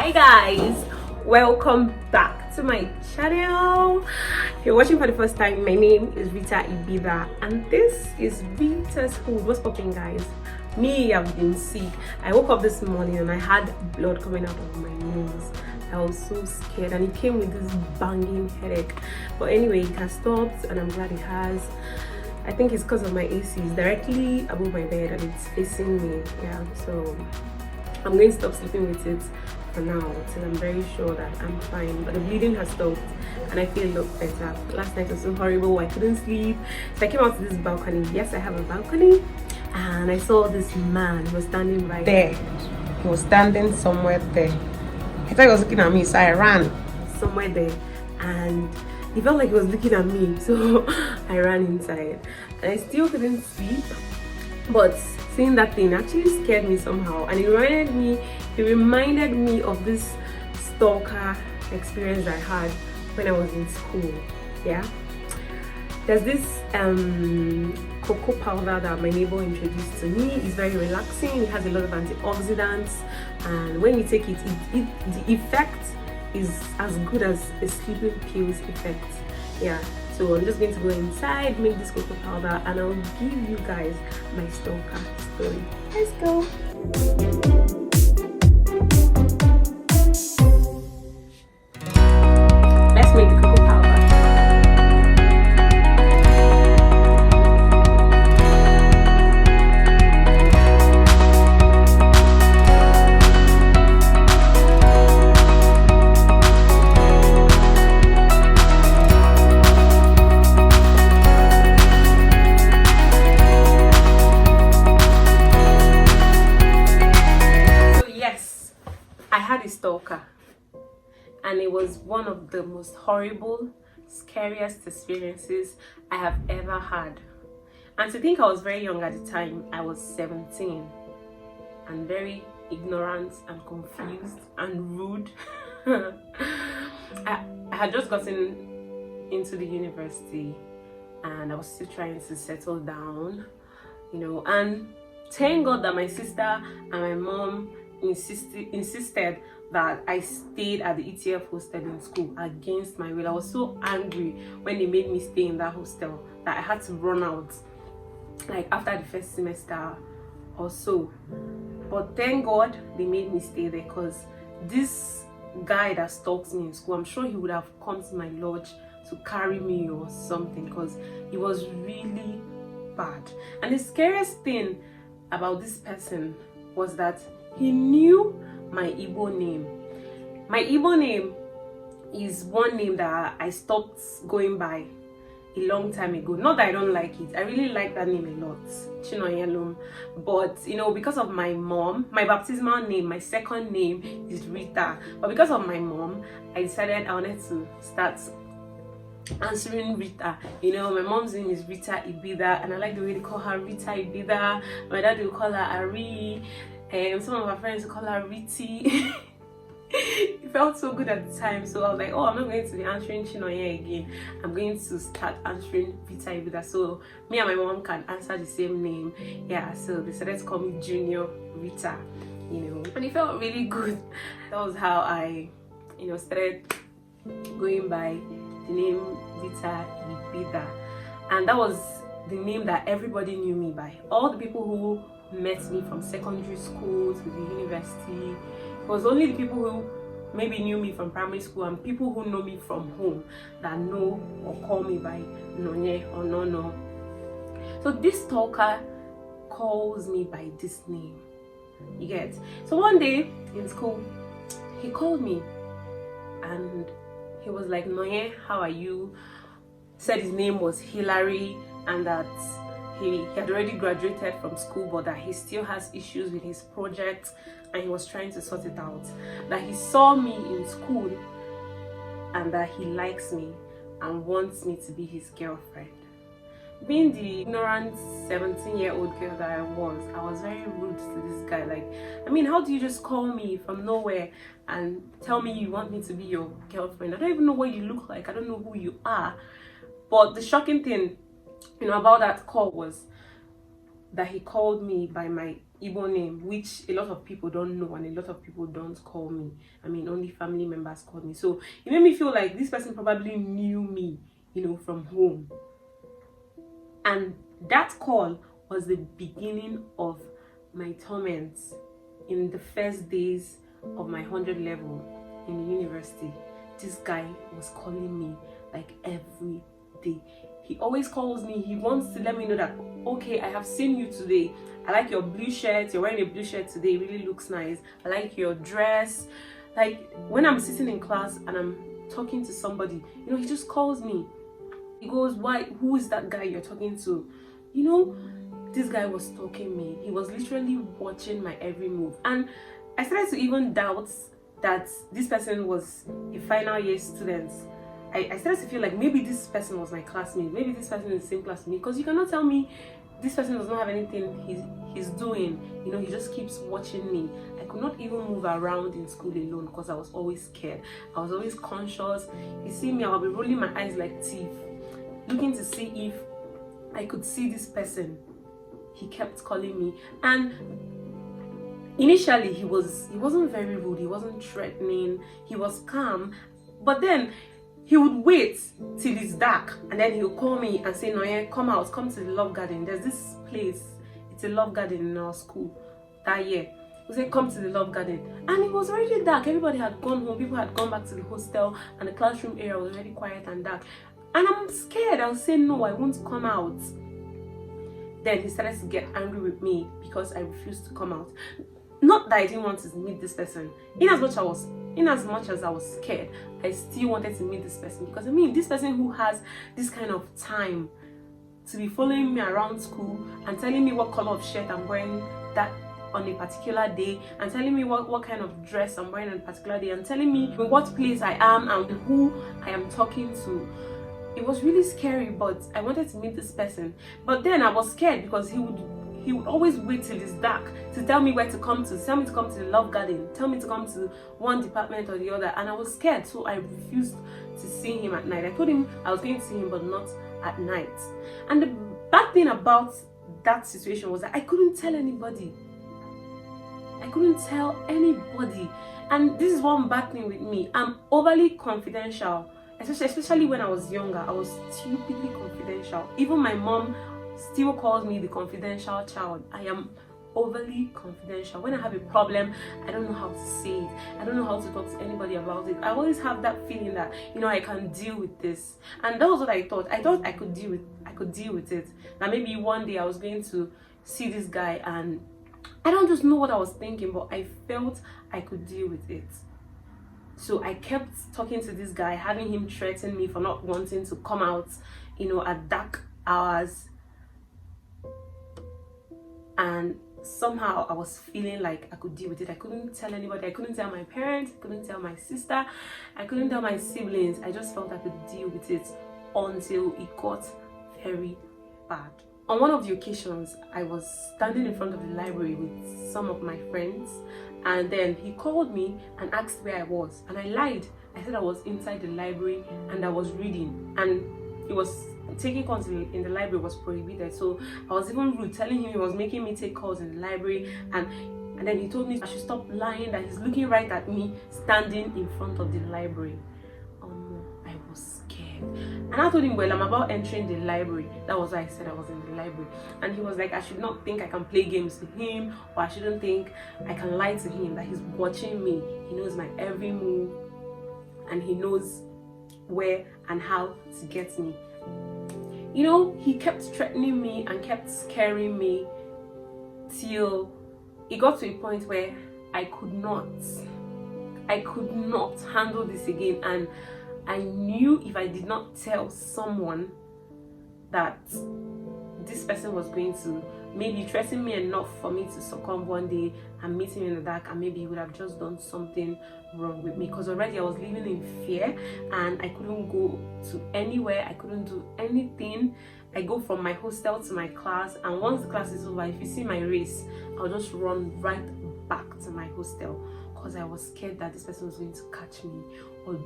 Hi guys, welcome back to my channel. If you're watching for the first time, my name is Rita Ibiza and this is Rita's Food. What's popping, guys? Me, I've been sick. I woke up this morning and I had blood coming out of my nose. I was so scared and it came with this banging headache, but anyway, it has stopped and I'm glad it has. I think it's because of my AC. It's directly above my bed and it's facing me. Yeah, so I'm going to stop sleeping with it for now till I'm very sure that I'm fine. But the bleeding has stopped and I feel a lot better. Last night was so horrible, I couldn't sleep. So I came out to this balcony. Yes, I have a balcony. And I saw this man who was standing right there. He was standing somewhere there. I thought he was looking at me, so I ran somewhere there. And he felt like he was looking at me, so I ran inside. And I still couldn't sleep. But seeing that thing actually scared me somehow, and it reminded me of this stalker experience I had when I was in school. Yeah, there's this cocoa powder that my neighbor introduced to me. It's very relaxing. It has a lot of antioxidants, and when you take it, the effect is as good as a sleeping pills effect. Yeah. So I'm just going to go inside, make this cocoa powder, and I'll give you guys my stalker story. Let's go. Let's make the cocoa powder. I had a stalker, and it was one of the most horrible, scariest experiences I have ever had. And to think I was very young at the time, I was 17 and very ignorant and confused and rude. I had just gotten into the university and I was still trying to settle down, you know, and thank God that my sister and my mom insisted that I stayed at the ETF hostel in school against my will. I was so angry when they made me stay in that hostel that I had to run out, like after the first semester or so. But thank God they made me stay there, because this guy that stalks me in school, I'm sure he would have come to my lodge to carry me or something, because he was really bad. And the scariest thing about this person was that he knew my Igbo name. My Igbo name is one name that I stopped going by a long time ago. Not that I don't like it. I really like that name a lot, Chinoyelum. But you know, because of my mom, my baptismal name, my second name is Rita. But because of my mom, I decided I wanted to start answering Rita. You know, my mom's name is Rita Ibiza, and I like the way they call her Rita Ibiza. My dad will call her Ari. Some of my friends call her Riti. It felt so good at the time, so I was like, oh, I'm not going to be answering Chinoye again. I'm going to start answering Rita Ibiza, so me and my mom can answer the same name. Yeah, so they decided to call me Junior Rita, you know, and it felt really good. That was how I, you know, started going by the name Rita Ibiza, and that was the name that everybody knew me by. All the people who met me from secondary school to the university, it was only the people who maybe knew me from primary school and people who know me from home that know or call me by Nonye or Nono. So this stalker calls me by this name, you get. So one day in school, he called me and he was like, Nonye, how are you? Said his name was Hillary and that he had already graduated from school, but that he still has issues with his project and he was trying to sort it out. That he saw me in school and that he likes me and wants me to be his girlfriend. Being the ignorant 17-year-old girl that I was very rude to this guy. Like, I mean, how do you just call me from nowhere and tell me you want me to be your girlfriend? I don't even know what you look like. I don't know who you are. But the shocking thing, you know, about that call was that he called me by my Igbo name, which a lot of people don't know and a lot of people don't call me. I mean, only family members call me. So it made me feel like this person probably knew me, from home. And that call was the beginning of my torments in the first days of my 100 level in the university. This guy was calling me like every day. He always calls me. He wants to let me know that, okay, I have seen you today. I like your blue shirt. You're wearing a blue shirt today. It really looks nice. I like your dress. Like when I'm sitting in class and I'm talking to somebody, he just calls me. He goes, who is that guy you're talking to? This guy was stalking me. He was literally watching my every move. And I started to even doubt that this person was a final year student. I started to feel like maybe this person was my classmate. Maybe this person is the same class as me. Because you cannot tell me this person does not have anything he's doing. He just keeps watching me. I could not even move around in school alone because I was always scared. I was always conscious. You see me, I'll be rolling my eyes like teeth, looking to see if I could see this person. He kept calling me, and initially he wasn't very rude. He wasn't threatening. He was calm, but then he would wait till it's dark and then he'll call me and say, "Noye, come out, come to the Love Garden. There's this place. It's a Love Garden in our school." That year, he said, "Come to the Love Garden," and it was already dark. Everybody had gone home. People had gone back to the hostel, and the classroom area was already quiet and dark. And I'm scared. I'll say, "No, I won't come out." Then he started to get angry with me because I refused to come out. Not that I didn't want to meet this person. In as much as I was scared, I still wanted to meet this person, because this person who has this kind of time to be following me around school and telling me what color of shirt I'm wearing that on a particular day, and telling me what kind of dress I'm wearing on a particular day, and telling me in what place I am and who I am talking to. It was really scary, but I wanted to meet this person. But then I was scared because he would always wait till it's dark to tell me where to come to, tell me to come to the Love Garden, tell me to come to one department or the other, and I was scared, so I refused to see him at night. I told him I was going to see him, but not at night. And the bad thing about that situation was that I couldn't tell anybody. And this is one bad thing with me. I'm overly confidential. Especially when I was younger, I was stupidly confidential. Even my mom still calls me the confidential child. I am overly confidential. When I have a problem, I don't know how to say it. I don't know how to talk to anybody about it. I always have that feeling that I can deal with this, and that was what I thought. I thought I could deal with it. That maybe one day I was going to see this guy, and I don't just know what I was thinking, but I felt I could deal with it. So I kept talking to this guy, having him threaten me for not wanting to come out, at dark hours. And somehow I was feeling like I could deal with it. I couldn't tell anybody. I couldn't tell my parents. I couldn't tell my sister. I couldn't tell my siblings. I just felt I could deal with it until it got very bad. On one of the occasions, I was standing in front of the library with some of my friends, and then he called me and asked where I was, and I lied. I said I was inside the library and I was reading, and it was taking calls in the library was prohibited. So I was even rude, telling him he was making me take calls in the library, and then he told me I should stop lying, that he's looking right at me standing in front of the library. I was scared, and I told him, well, I'm about entering the library. That was why I said I was in the library. And he was like, I should not think I can play games with him, or I shouldn't think I can lie to him, that he's watching me. He knows my every move, and he knows where and how to get me. He kept threatening me and kept scaring me till it got to a point where I could not handle this again. And I knew if I did not tell someone that this person was going to maybe threaten me enough for me to succumb one day and meet him in the dark, and maybe he would have just done something wrong with me, because already I was living in fear and I couldn't go to anywhere. I couldn't do anything. I go from my hostel to my class, and once the class is over, if you see my race, I'll just run right back to my hostel, because I was scared that this person was going to catch me, or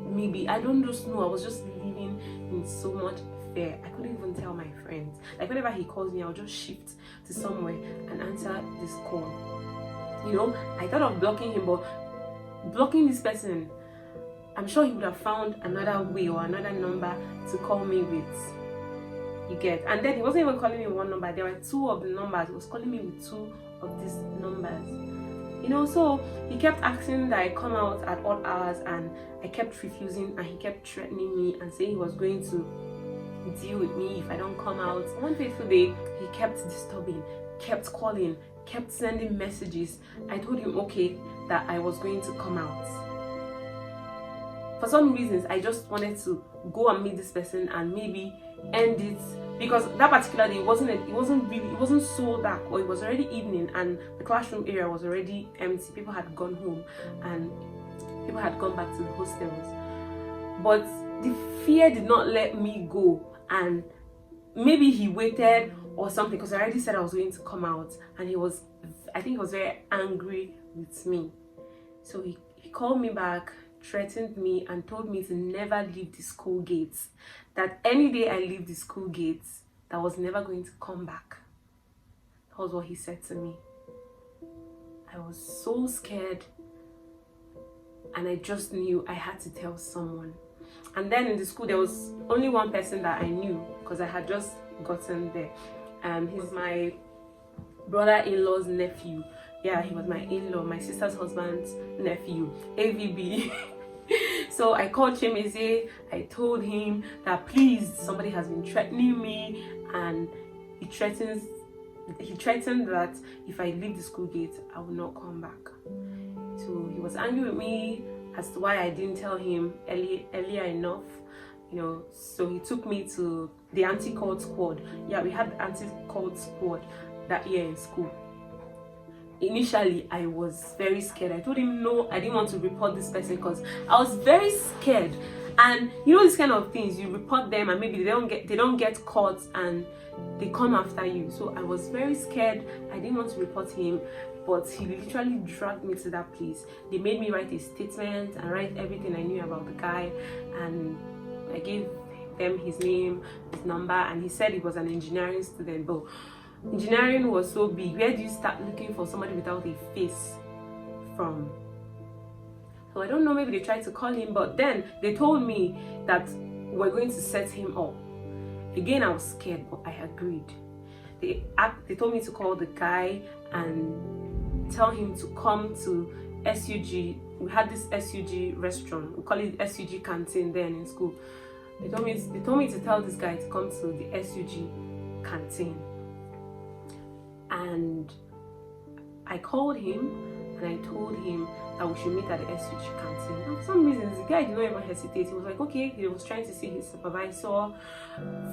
maybe I don't just know. I was just living in so much fear. I couldn't even tell my friends. Like whenever he calls me, I'll just shift to somewhere and answer this call. You know, I thought of blocking him, but blocking this person, I'm sure he would have found another way or another number to call me with. You get? And then he wasn't even calling me with one number. There were two of the numbers. He was calling me with two of these numbers. You know, so he kept asking that I come out at all hours, and I kept refusing, and he kept threatening me and saying he was going to deal with me if I don't come out. One fateful day, he kept disturbing, kept calling, kept sending messages. I told him okay that I was going to come out. For some reasons, I just wanted to go and meet this person and maybe end it, because that particular day it wasn't so dark, or it was already evening and the classroom area was already empty. People had gone home and people had gone back to the hostels. But the fear did not let me go, and maybe he waited or something, because I already said I was going to come out, and I think he was very angry with me. So he called me back, threatened me, and told me to never leave the school gates. That any day I leave the school gates, that was never going to come back. That was what he said to me. I was so scared, and I just knew I had to tell someone. And then in the school, there was only one person that I knew, because I had just gotten there. He's my brother-in-law's nephew. Yeah, he was my in-law, my sister's husband's nephew, AVB. So I called Chemeze. I told him that please, somebody has been threatening me, and he threatened that if I leave the school gate, I will not come back. So he was angry with me as to why I didn't tell him earlier enough. You know, so he took me to the anti-cult squad. Yeah, we had the anti-cult squad that year in school. Initially, I was very scared. I told him no, I didn't want to report this person because I was very scared. And you know, these kind of things, you report them and maybe they don't get caught and they come after you. So I was very scared. I didn't want to report him, but he literally dragged me to that place. They made me write a statement and write everything I knew about the guy, and I gave them his name, his number, and he said he was an engineering student. But engineering was so big. Where do you start looking for somebody without a face from? So I don't know, maybe they tried to call him, but then they told me that we're going to set him up. Again, I was scared, but I agreed. They told me to call the guy and tell him to come to SUG. We had this SUG restaurant. We call it SUG canteen then in school. They told me to tell this guy to come to the SUG canteen. And I called him and I told him that we should meet at the SUG canteen. And for some reasons, the guy did not even hesitate. He was like, okay, he was trying to see his supervisor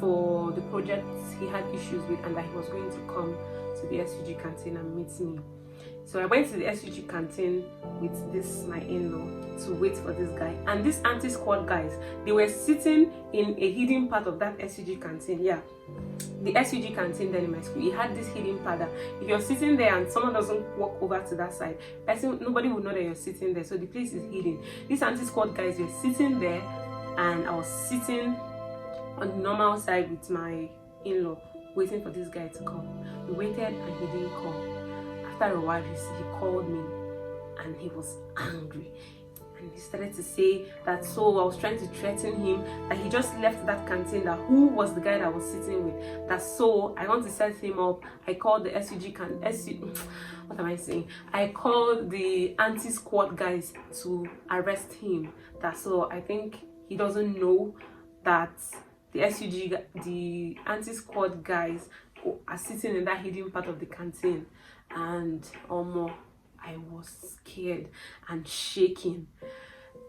for the projects he had issues with, and that he was going to come to the SUG canteen and meet me. So I went to the SUG canteen with this, my in-law, to wait for this guy. And these anti-squad guys, they were sitting in a hidden part of that SUG canteen. Yeah, the SUG canteen then in my school, it had this hidden part that if you're sitting there and someone doesn't walk over to that side, nobody would know that you're sitting there. So the place is hidden. These anti-squad guys were sitting there, and I was sitting on the normal side with my in-law, waiting for this guy to come. We waited and he didn't come. After a while, he called me and he was angry. And he started to say that, so I was trying to threaten him, that he just left that canteen, that who was the guy that I was sitting with, that so I want to set him up. I called the what am I saying? I called the anti-squad guys to arrest him. That so I think he doesn't know that the anti-squad guys are sitting in that hidden part of the canteen. And I was scared and shaking.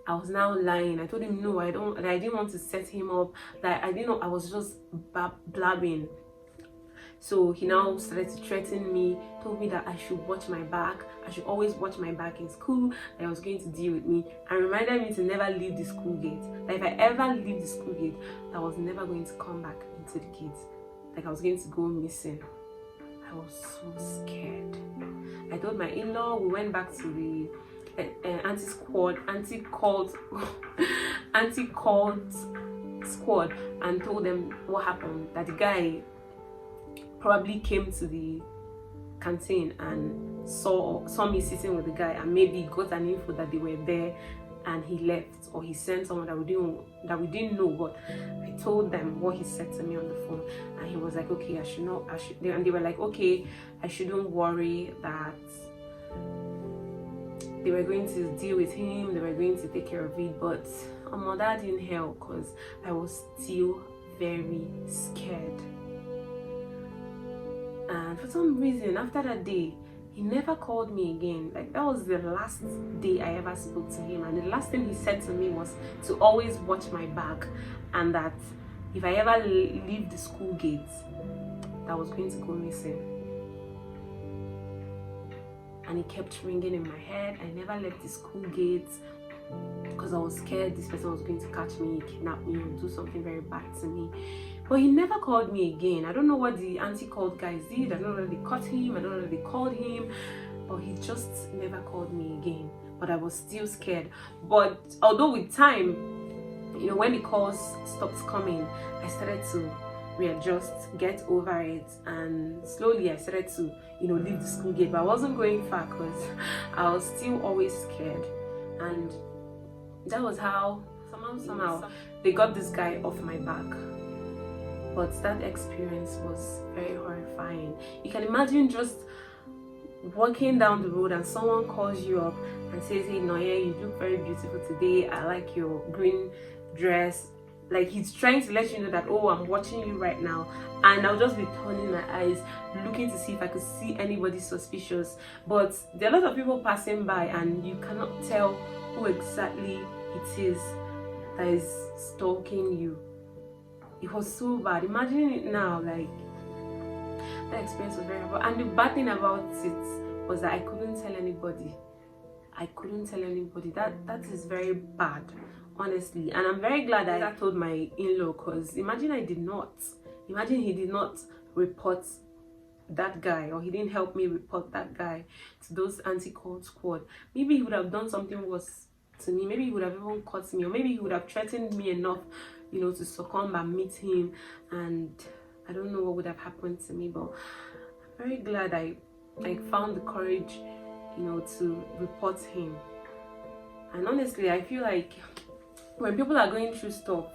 I was now lying. I told him no, I didn't want to set him up. That I didn't know. I was just blabbing. So he now started to threaten me. Told me that I should watch my back. I should always watch my back in school. That he was going to deal with me, and reminded me to never leave the school gate. That if I ever leave the school gate, I was never going to come back into the gate. Like I was going to go missing. I was so scared. I told my in-law. We went back to the anti-cult squad and told them what happened, that the guy probably came to the canteen and saw me sitting with the guy, and maybe got an info that they were there and he left, or he sent someone that we didn't know. But I told them what he said to me on the phone, and he was like, okay, and they were like, okay, I shouldn't worry, that they were going to deal with him, they were going to take care of it. But that didn't help, because I was still very scared. And for some reason, after that day, he never called me again. Like, that was the last day I ever spoke to him, and the last thing he said to me was to always watch my back, and that if I ever leave the school gates, that I was going to go missing. And he kept ringing in my head. I never left the school gates because I was scared this person was going to catch me, kidnap me, or do something very bad to me. But he never called me again. I don't know what the anti-cult guys did. I don't know whether they caught him. I don't know whether they called him. But he just never called me again. But I was still scared. But although with time, when the calls stopped coming, I started to readjust, get over it, and slowly I started to, leave the school gate. But I wasn't going far because I was still always scared. And that was how somehow they got this guy off my back. But that experience was very horrifying. You can imagine just walking down the road and someone calls you up and says, hey Noye, you look very beautiful today, I like your green dress. Like, he's trying to let you know that, oh, I'm watching you right now. And I'll just be turning my eyes, looking to see if I could see anybody suspicious. But there are a lot of people passing by, and you cannot tell who exactly it is that is stalking you. It was so bad. Imagine it now. Like, that experience was very horrible. And the bad thing about it was that I couldn't tell anybody. That is very bad, honestly. And I'm very glad that I told my in-law, because imagine he did not report that guy, or he didn't help me report that guy to those anti-cult squad. Maybe he would have done something worse to me. Maybe he would have even caught me, or maybe he would have threatened me enough, to succumb and meet him, and I don't know what would have happened to me. But I'm very glad I found the courage, to report him. And honestly, I feel like when people are going through stuff,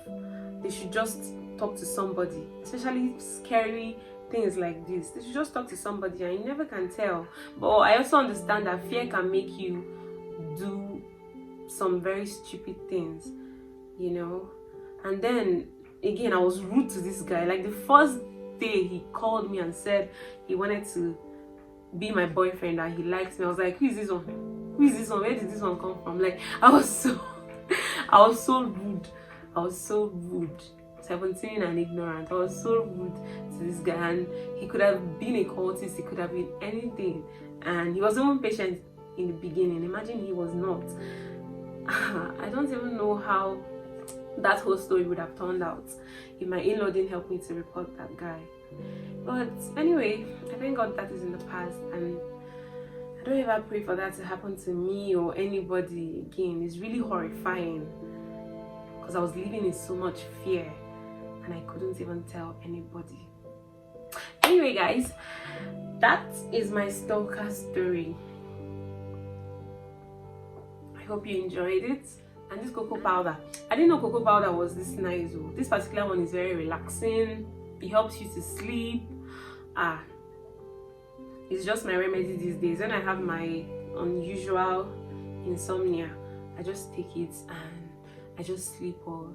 they should just talk to somebody, especially scary things like this. They should just talk to somebody, and you never can tell. But I also understand that fear can make you do some very stupid things, And then again, I was rude to this guy. Like, the first day he called me and said he wanted to be my boyfriend, and he likes me, I was like, who is this one? Where did this one come from? Like, I was so rude. 17 and ignorant. I was so rude to this guy, and he could have been a cultist, he could have been anything, and he was even patient in the beginning. Imagine he was not. I don't even know how that whole story would have turned out if my in-law didn't help me to report that guy. But anyway, I thank God that is in the past, and I don't ever pray for that to happen to me or anybody again. It's really horrifying, because I was living in so much fear and I couldn't even tell anybody. Anyway guys, that is my stalker story. I hope you enjoyed it. And this cocoa powder, I didn't know cocoa powder was this nice. This particular one is very relaxing. It helps you to sleep. It's just my remedy these days. When I have my unusual insomnia, I just take it and I just sleep off.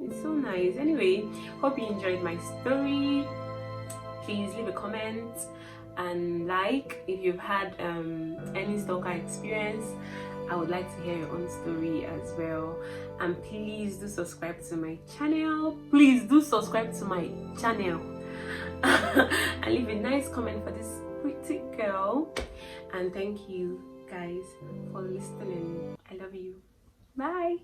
It's so nice. Anyway, hope you enjoyed my story. Please leave a comment and like if you've had any stalker experience. I would like to hear your own story as well. And please do subscribe to my channel. And leave a nice comment for this pretty girl. And thank you guys for listening. I love you. Bye.